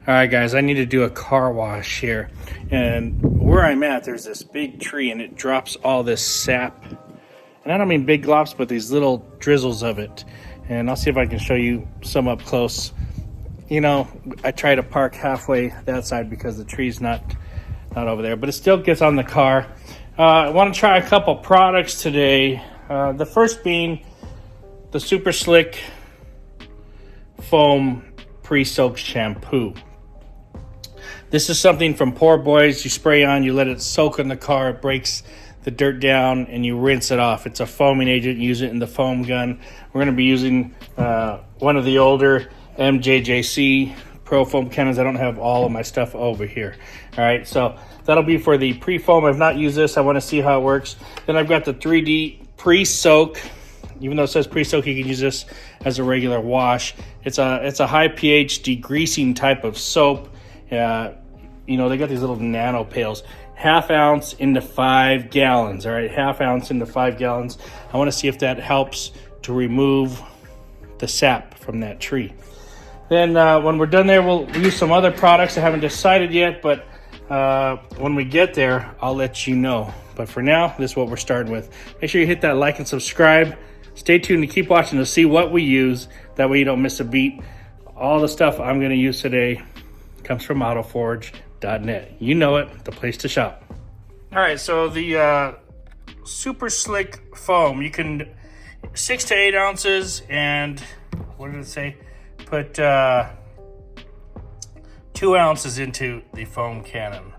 All right, guys, I need to do a car wash here. And where I'm at, there's this big tree and it drops all this sap. And I don't mean big globs, but these little drizzles of it. And I'll see if I can show you some up close. You know, I try to park halfway that side because the tree's not over there, but it still gets on the car. I want to try a couple products today. The first being the Super Slick Foam Pre-Soaked Shampoo. This is something from Poor Boys. You spray on, you let it soak in the car, it breaks the dirt down, and you rinse it off. It's a foaming agent. Use it in the foam gun. We're going to be using one of the older MJJC Pro Foam cannons. I don't have all of my stuff over here. All right, so that'll be for the pre-foam. I've not used this. I want to see how it works. Then I've got the 3D pre-soak. Even though it says pre-soak, you can use this as a regular wash. It's a high pH degreasing type of soap. You know, they got these little nano pails, 1/2 ounce into 5 gallons. All right, 1/2 ounce into 5 gallons. I want to see if that helps to remove the sap from that tree. Then when we're done there, we'll use some other products. I haven't decided yet, but when we get there, I'll let you know. But for now, this is what we're starting with. Make sure you hit that like and subscribe. Stay tuned to keep watching to see what we use. That way you don't miss a beat. All the stuff I'm going to use today comes from autoforge.net. You know it, the place to shop. All right, so the Super Slick Foam, you can 6 to 8 ounces, and what did it say? Put 2 ounces into the foam cannon.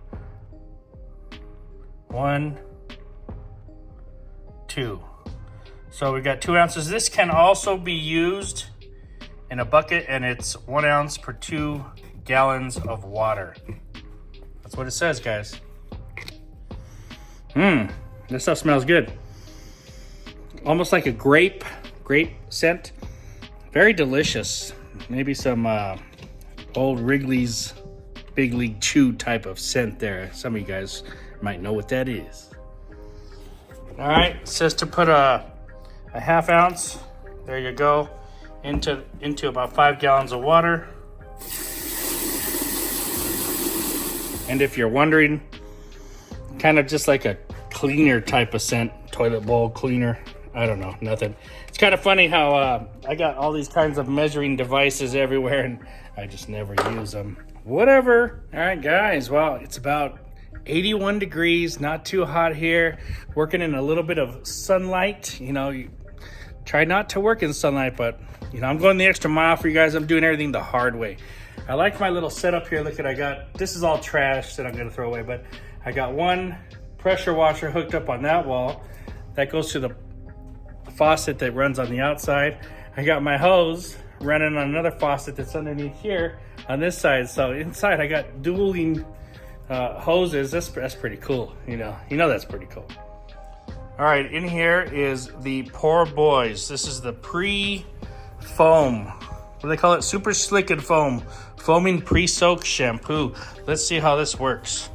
1, 2. So we got 2 ounces. This can also be used in a bucket, and it's 1 ounce per 2 gallons of water. That's what it says, guys. This stuff smells good. Almost like a grape scent. Very delicious. Maybe some old Wrigley's Big League Chew type of scent there. Some of you guys might know what that is. All right, it says to put a 1/2 ounce, there you go, into about 5 gallons of water. And if you're wondering, kind of just like a cleaner type of scent, toilet bowl cleaner. I don't know, nothing. It's kind of funny how I got all these kinds of measuring devices everywhere and I just never use them. Whatever. All right, guys, well, it's about 81 degrees, not too hot here. Working in a little bit of sunlight. You know, you try not to work in sunlight, but, you know, I'm going the extra mile for you guys. I'm doing everything the hard way. I like my little setup here. Look at, I got, this is all trash that I'm going to throw away, but I got one pressure washer hooked up on that wall. That goes to the faucet that runs on the outside. I got my hose running on another faucet that's underneath here on this side. So inside I got dueling hoses. That's pretty cool. You know that's pretty cool. All right, in here is the Poor Boys. This is the pre-foam. What do they call it? Super Slick and Foam. Foaming pre-soak shampoo. Let's see how this works.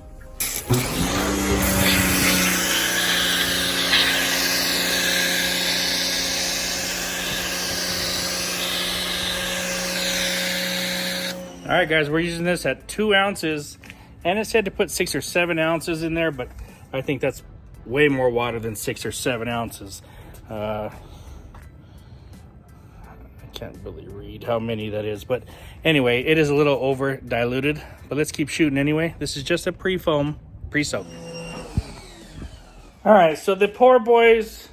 All right, guys, we're using this at 2 ounces, and it said to put 6 or 7 ounces in there, but I think that's way more water than 6 or 7 ounces. I can't really read how many that is, but anyway, it is a little over diluted, but let's keep shooting anyway. This is just a pre-foam, pre-soak. All right, so the Poor Boys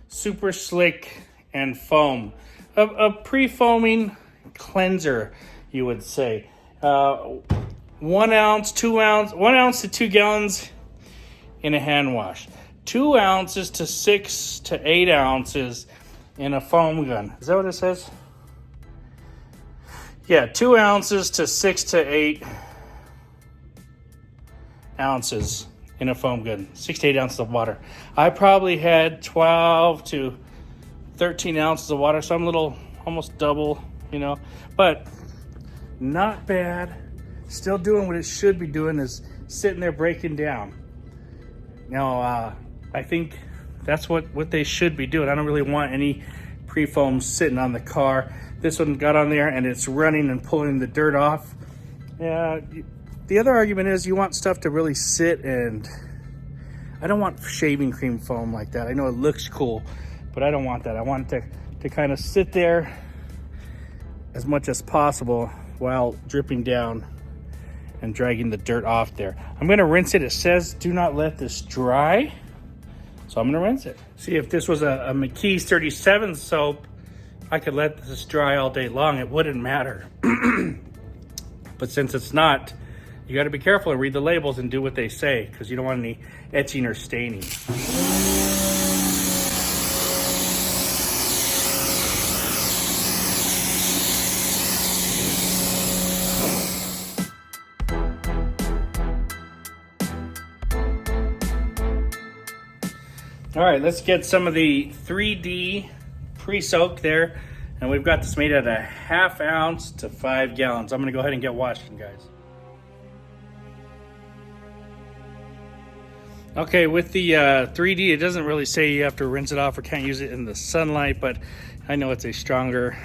Super Slick and Foam, a pre-foaming cleanser, you would say. 1 ounce, 2 ounce, 1 ounce to 2 gallons in a hand wash. 2 ounces to 6 to 8 ounces in a foam gun. Is that what it says? Yeah, 2 ounces to 6 to 8 ounces in a foam gun. 6 to 8 ounces of water. I probably had 12 to 13 ounces of water, so I'm a little, almost double, you know. But not bad. Still doing what it should be doing, is sitting there breaking down. Now, I think that's what they should be doing. I don't really want any pre-foam sitting on the car. This one got on there and it's running and pulling the dirt off. Yeah, the other argument is you want stuff to really sit, and I don't want shaving cream foam like that. I know it looks cool, but I don't want that. I want it to kind of sit there as much as possible while dripping down and dragging the dirt off there. I'm gonna rinse it. It says do not let this dry, so I'm gonna rinse it. See, if this was a McKee's 37 soap, I could let this dry all day long. It wouldn't matter. But since it's not, you gotta be careful and read the labels and do what they say, because you don't want any etching or staining. All right, let's get some of the 3D pre-soaked there. And we've got this made at a 1/2 ounce to 5 gallons. I'm gonna go ahead and get washing, guys. Okay, with the 3D, it doesn't really say you have to rinse it off or can't use it in the sunlight, but I know it's a stronger,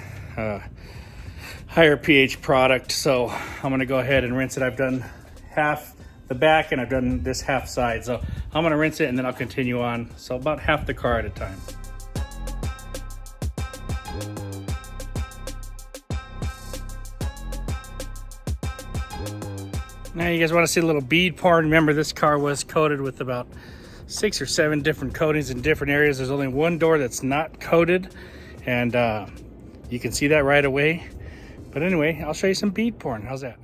higher pH product, so I'm gonna go ahead and rinse it. I've done half the back and I've done this half side, so I'm gonna rinse it and then I'll continue on. So about half the car at a time. Now you guys want to see a little bead porn. Remember, this car was coated with about 6 or 7 different coatings in different areas. There's only one door that's not coated, and you can see that right away. But anyway, I'll show you some bead porn. How's that?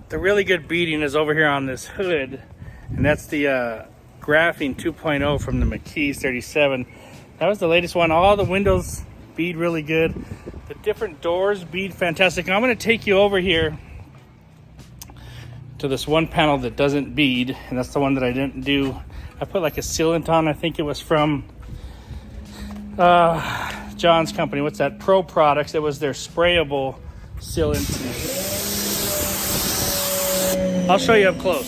The really good beading is over here on this hood, and that's the Graphene 2.0 from the McKee's 37. That was the latest one. All the windows bead really good. The different doors bead fantastic. I'm going to take you over here to this one panel that doesn't bead, and that's the one that I didn't do. I put like a sealant on. I think it was from John's company. What's that? Pro Products. It was their sprayable sealant. I'll show you up close.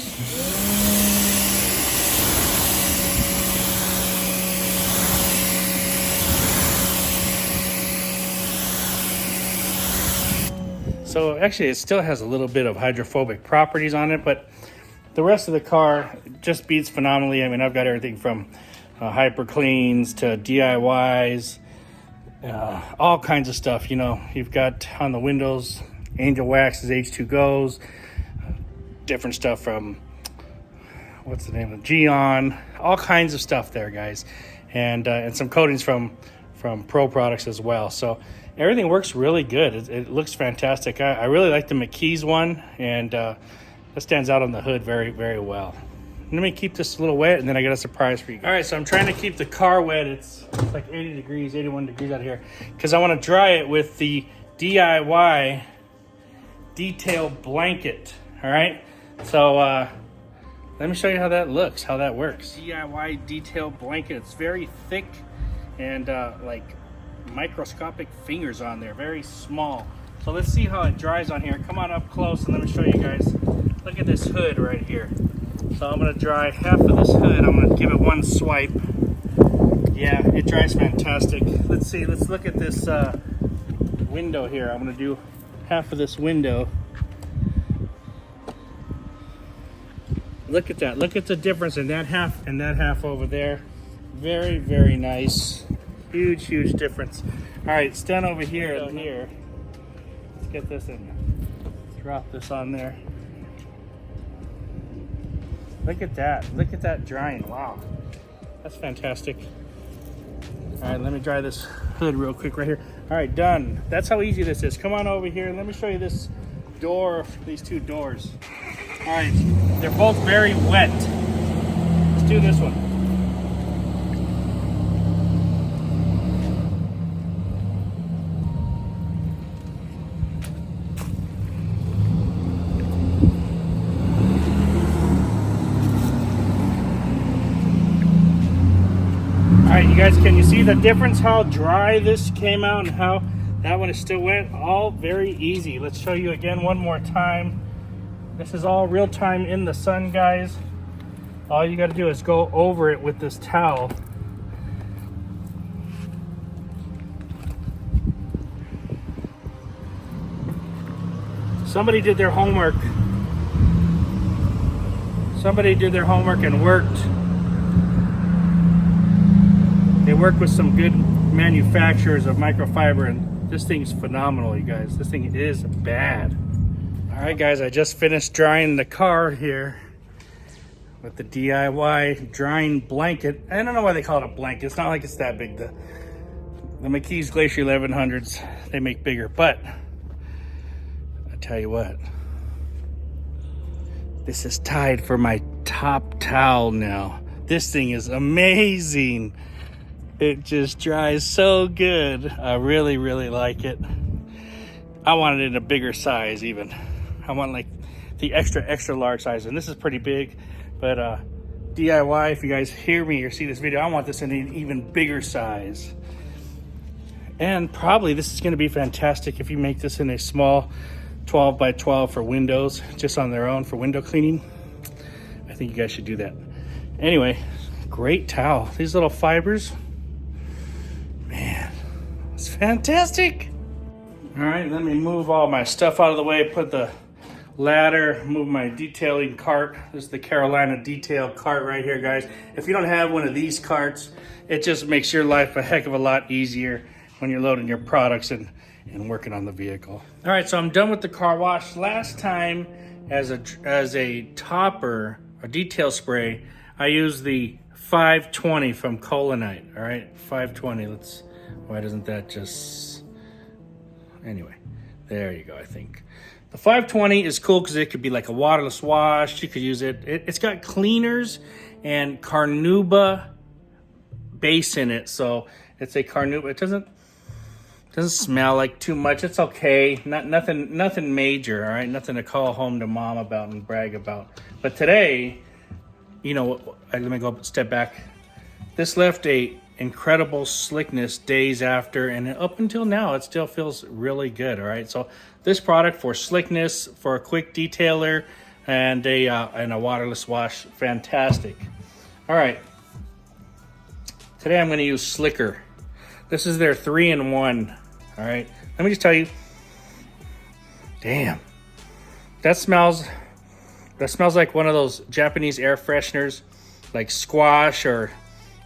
So actually it still has a little bit of hydrophobic properties on it, but the rest of the car just beads phenomenally. I mean, I've got everything from hyper cleans to DIYs, all kinds of stuff. You know, you've got on the windows, Angel Waxes, H2Go's, different stuff from, what's the name of it? Geon, all kinds of stuff there, guys. And some coatings from Pro Products as well. So everything works really good. It looks fantastic. I really like the McKee's one, and that stands out on the hood very, very well. Let me keep this a little wet, and then I got a surprise for you. All right, so I'm trying to keep the car wet. It's like 80 degrees, 81 degrees out here, because I want to dry it with the DIY detail blanket. All right, so let me show you how that looks, how that works. DIY detail blanket. It's very thick and like microscopic fingers on there, very small. So let's see how it dries on here. Come on up close and let me show you guys. Look at this hood right here. So I'm gonna dry half of this hood. I'm gonna give it one swipe. Yeah, it dries fantastic. Let's see, let's look at this window here. I'm gonna do half of this window. Look at that, look at the difference in that half and that half over there. Very, very nice. Huge difference. All right, it's done over here and here. Let's get this in. Drop this on there. Look at that. Look at that drying. Wow. That's fantastic. All right, let me dry this hood real quick right here. All right, done. That's how easy this is. Come on over here. Let me show you this door, these two doors. All right, they're both very wet. Let's do this one. All right, you guys, can you see the difference how dry this came out and how that one is still wet? All very easy. Let's show you again one more time. This is all real time in the sun, guys. All you got to do is go over it with this towel. Somebody did their homework. Somebody did their homework and worked. They work with some good manufacturers of microfiber, and this thing's phenomenal, you guys. This thing is bad. All right, guys, I just finished drying the car here with the DIY drying blanket. I don't know why they call it a blanket. It's not like it's that big. The McKee's Glacier 1100s, they make bigger, but I tell you what, this is tied for my top towel now. This thing is amazing. It just dries so good. I really like it. I want it in a bigger size even. I want like the extra large size, and this is pretty big, but DIY, if you guys hear me or see this video, I want this in an even bigger size. And probably this is going to be fantastic if you make this in a small 12 by 12 for windows, just on their own for window cleaning. I think you guys should do that. Anyway, great towel. These little fibers, man, it's fantastic. All right, let me move all my stuff out of the way, put the ladder, move my detailing cart. This is the Carolina detail cart right here, guys. If you don't have one of these carts, it just makes your life a heck of a lot easier when you're loading your products and working on the vehicle. All right, so I'm done with the car wash. Last time, as a topper, a detail spray, I used the 520 from Collonite. All right, 520. Why doesn't that just, anyway, there you go. I think the 520 is cool because it could be like a waterless wash. You could use it. It's got cleaners and carnauba base in it, so it's a carnauba. It doesn't smell like too much. It's okay. Nothing major. All right, nothing to call home to mom about and brag about. But today, you know, let me go a step back. This left a incredible slickness days after, and up until now, it still feels really good. All right, so this product for slickness, for a quick detailer, and a waterless wash, fantastic. All right, today I'm going to use Slicker. This is their 3-in-1. All right, let me just tell you, damn, that smells like one of those Japanese air fresheners, like squash or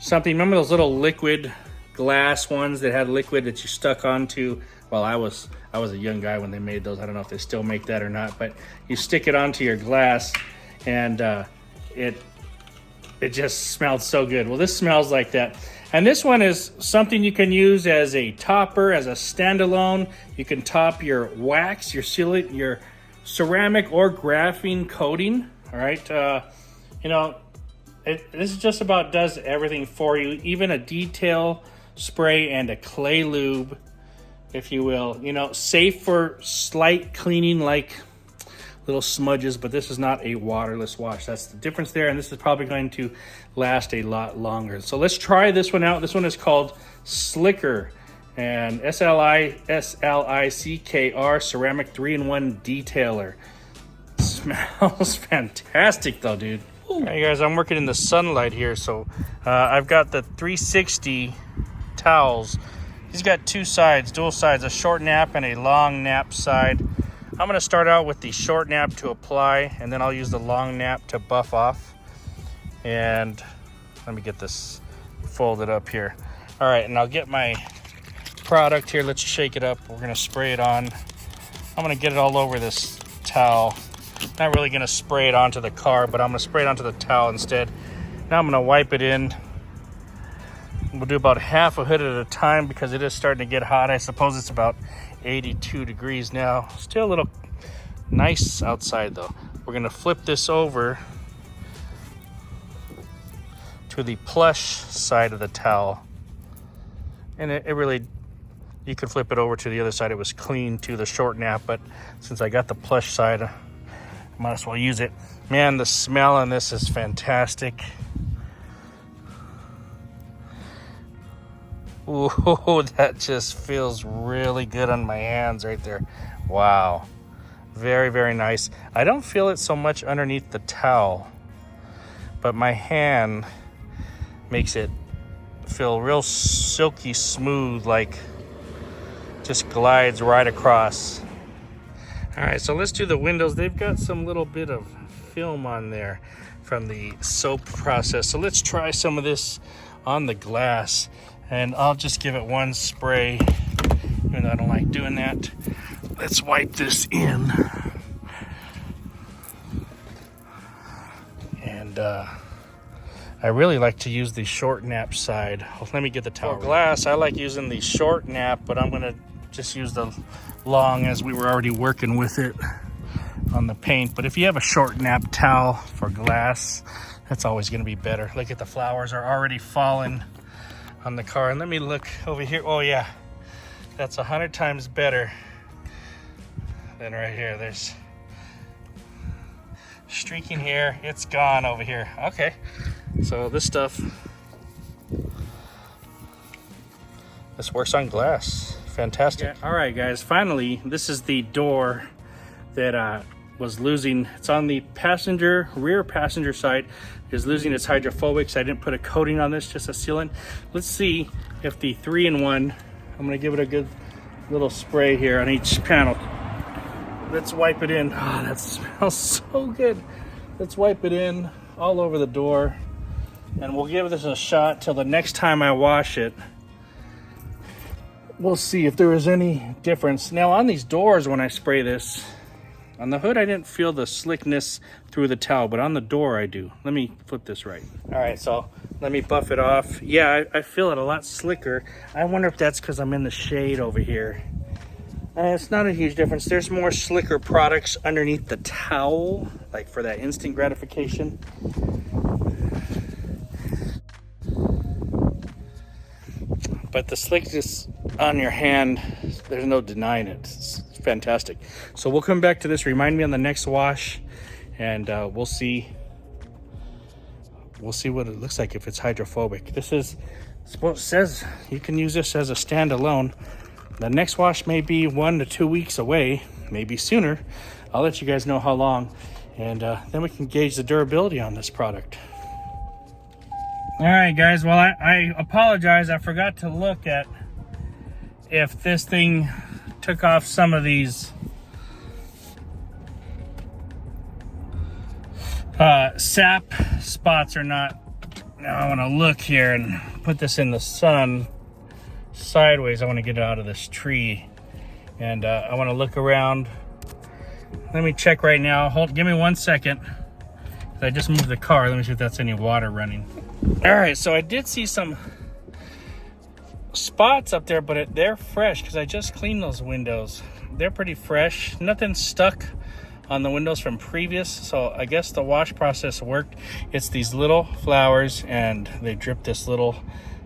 something. Remember those little liquid glass ones that had liquid that you stuck onto? Well, I was a young guy when they made those. I don't know if they still make that or not, but you stick it onto your glass, and it just smelled so good. Well, this smells like that. And this one is something you can use as a topper, as a standalone. You can top your wax, your ceramic or graphene coating. All right, you know, this just about does everything for you, even a detail spray and a clay lube, if you will. You know, safe for slight cleaning, like little smudges, but this is not a waterless wash. That's the difference there, and this is probably going to last a lot longer. So let's try this one out. This one is called Slicker, and SLICKR ceramic 3-in-1 detailer. Smells fantastic though, dude. All right, guys, I'm working in the sunlight here, so I've got the 360 towels. He's got two sides, dual sides, a short nap and a long nap side. I'm going to start out with the short nap to apply, and then I'll use the long nap to buff off. And let me get this folded up here. All right, and I'll get my product here. Let's shake it up. We're gonna spray it on. I'm gonna get it all over this towel. Not really gonna spray it onto the car, but I'm gonna spray it onto the towel instead. Now I'm gonna wipe it in. We'll do about half a hood at a time because it is starting to get hot. I suppose it's about 82 degrees now. Still a little nice outside though. We're gonna flip this over to the plush side of the towel. And it really, you could flip it over to the other side. It was clean to the short nap, but since I got the plush side, I might as well use it. Man, the smell on this is fantastic. Ooh, that just feels really good on my hands right there. Wow. Very, very nice. I don't feel it so much underneath the towel, but my hand makes it feel real silky smooth, like just glides right across. All right, so let's do the windows. They've got some little bit of film on there from the soap process. So let's try some of this on the glass, and I'll just give it one spray, even though I don't like doing that. Let's wipe this in. And I really like to use the short nap side. Let me get the towel. For glass, I like using the short nap, but I'm gonna just use the long as we were already working with it on the paint. But if you have a short nap towel for glass, that's always gonna be better. Look at the flowers are already falling on the car. And let me look over here. Oh yeah, that's 100 times better than right here. There's streaking here, it's gone over here. Okay, so this stuff, this works on glass. Fantastic. Yeah. All right guys, finally, this is the door that was losing. It's on the rear passenger side, is losing its hydrophobics. I didn't put a coating on this, just a sealant. Let's see if the 3-in-1, I'm gonna give it a good little spray here on each panel. Let's wipe it in. Oh, that smells so good. Let's wipe it in all over the door, and we'll give this a shot till the next time I wash it. We'll see if there is any difference. Now on these doors, when I spray this, on the hood I didn't feel the slickness through the towel, but on the door I do. Let me flip this right. All right, so let me buff it off. Yeah, I feel it a lot slicker. I wonder if that's because I'm in the shade over here. It's not a huge difference. There's more slicker products underneath the towel, like for that instant gratification. But the slickness on your hand, there's no denying it. It's fantastic. So we'll come back to this. Remind me on the next wash, and we'll see what it looks like if it's hydrophobic. This is, it says you can use this as a standalone. The next wash may be 1 to 2 weeks away, maybe sooner. I'll let you guys know how long, and then we can gauge the durability on this product. All right, guys, well, I apologize. I forgot to look at if this thing took off some of these sap spots or not. Now I want to look here and put this in the sun sideways. I want to get it out of this tree, and I want to look around. Let me check right now. Give me 1 second. I just moved the car. Let me see if that's any water running. All right, so I did see some spots up there, but they're fresh because I just cleaned those windows. They're pretty fresh. Nothing stuck on the windows from previous, so I guess the wash process worked. It's these little flowers, and they drip this little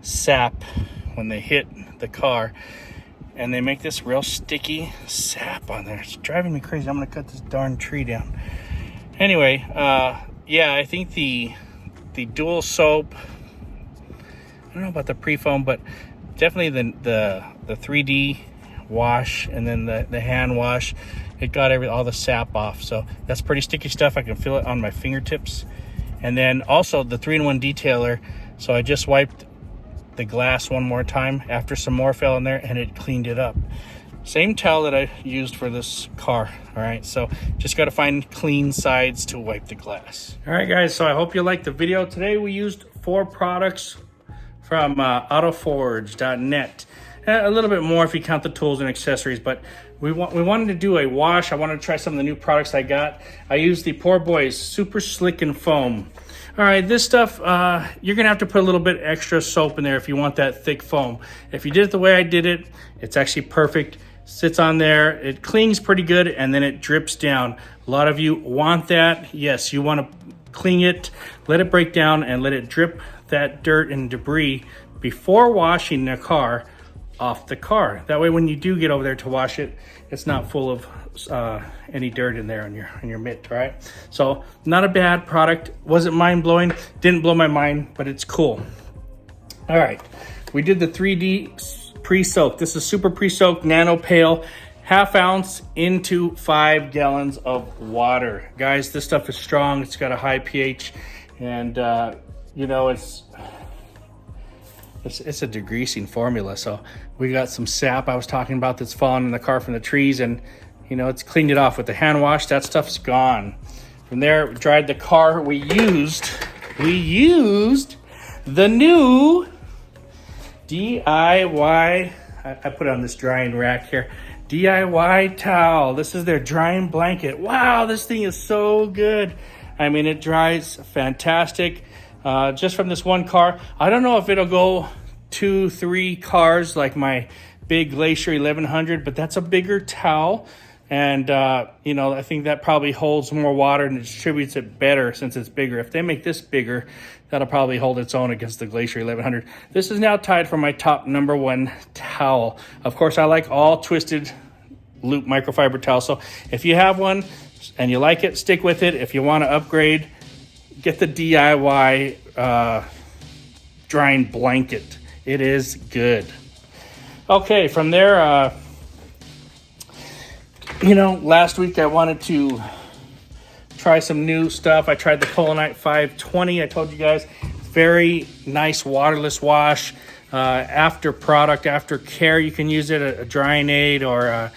sap when they hit the car, and they make this real sticky sap on there. It's driving me crazy. I'm gonna cut this darn tree down. Anyway, yeah, I think the dual soap, I don't know about the pre-foam, but definitely the 3D wash and then the hand wash, it got all the sap off. So that's pretty sticky stuff. I can feel it on my fingertips. And then also the 3-in-1 detailer. So I just wiped the glass one more time after some more fell in there, and it cleaned it up. Same towel that I used for this car. All right, so just got to find clean sides to wipe the glass. All right, guys, so I hope you liked the video. Today we used 4 products from autoforge.net. A little bit more if you count the tools and accessories, but we wanted to do a wash. I wanted to try some of the new products I got. I used the Poor Boys Super Slick and Foam. All right, this stuff, you're gonna have to put a little bit extra soap in there if you want that thick foam. If you did it the way I did it, it's actually perfect. Sits on there, it clings pretty good, and then it drips down. A lot of you want that. Yes, you wanna clean it, let it break down, and let it drip that dirt and debris before washing the car off the car. That way when you do get over there to wash it, it's not full of any dirt in there in your mitt, right? So not a bad product. Wasn't mind-blowing, didn't blow my mind, but it's cool. All right, we did the 3D pre-soak. This is super pre-soaked nano pail, ½ ounce into 5 gallons of water. Guys, this stuff is strong. It's got a high pH, and you know, it's a degreasing formula. So we got some sap I was talking about that's fallen in the car from the trees, and you know, it's cleaned it off with the hand wash. That stuff's gone. From there, we dried the car. We used the new DIY, I put it on this drying rack here, DIY towel. This is their drying blanket. Wow, this thing is so good. I mean, it dries fantastic. Just from this one car. I don't know if it'll go 2-3 cars like my big Glacier 1100, but that's a bigger towel. And, you know, I think that probably holds more water and distributes it better since it's bigger. If they make this bigger, that'll probably hold its own against the Glacier 1100. This is now tied for my top #1 towel. Of course, I like all twisted loop microfiber towels. So if you have one and you like it, stick with it. If you want to upgrade, get the DIY drying blanket. It is good. Okay, from there, you know, last week I wanted to try some new stuff. I tried the Collonite 520. I told you guys, very nice waterless wash. After product, after care, you can use it, a drying aid or a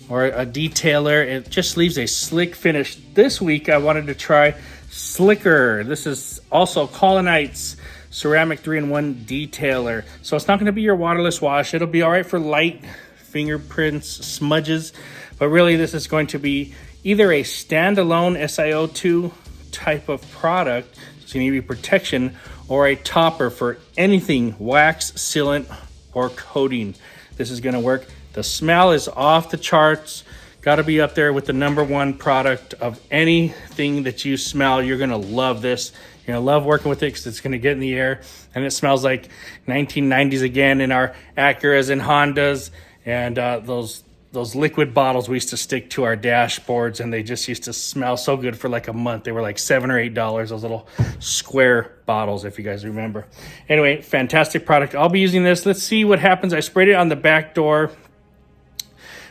detailer. It just leaves a slick finish. This week I wanted to try Slicker. This is also Collonite's ceramic 3-in-1 detailer. So it's not going to be your waterless wash. It'll be all right for light fingerprints, smudges, but really this is going to be either a standalone SiO2 type of product, so it's going to give you protection, or a topper for anything wax, sealant, or coating. This is going to work. The smell is off the charts. Got to be up there with the #1 product of anything that you smell. You're going to love this. You're going to love working with it because it's going to get in the air, and it smells like 1990s again in our Acuras and Hondas, and those liquid bottles we used to stick to our dashboards, and they just used to smell so good for like a month. They were like $7 or $8, those little square bottles, if you guys remember. Anyway, fantastic product. I'll be using this. Let's see what happens. I sprayed it on the back door.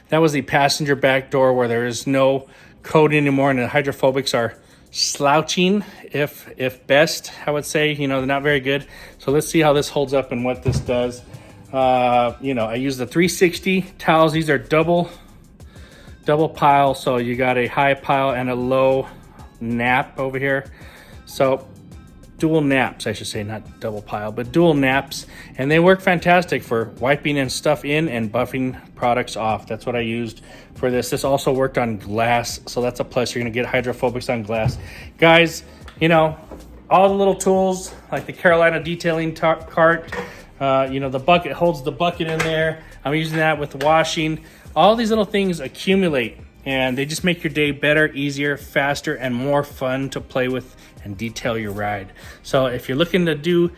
That was the passenger back door where there is no coat anymore, and the hydrophobics are slouching, if best, I would say. You know, they're not very good. So let's see how this holds up and what this does. You know, I use the 360 towels. These are double pile, so you got a high pile and a low nap over here. So dual naps, I should say, not double pile, but dual naps, and they work fantastic for wiping and stuff in and buffing products off. That's what I used for this. This also worked on glass, so that's a plus. You're gonna get hydrophobics on glass. Guys, you know, all the little tools, like the Carolina detailing cart, you know, the bucket holds the bucket in there. I'm using that with washing. All these little things accumulate, and they just make your day better, easier, faster, and more fun to play with and detail your ride. So if you're looking to do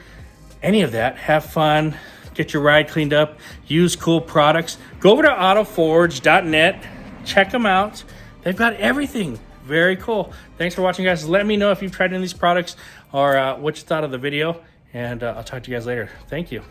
any of that, have fun, get your ride cleaned up, use cool products, go over to autoforge.net, check them out. They've got everything. Very cool. Thanks for watching, guys. Let me know if you've tried any of these products or what you thought of the video, and I'll talk to you guys later. Thank you.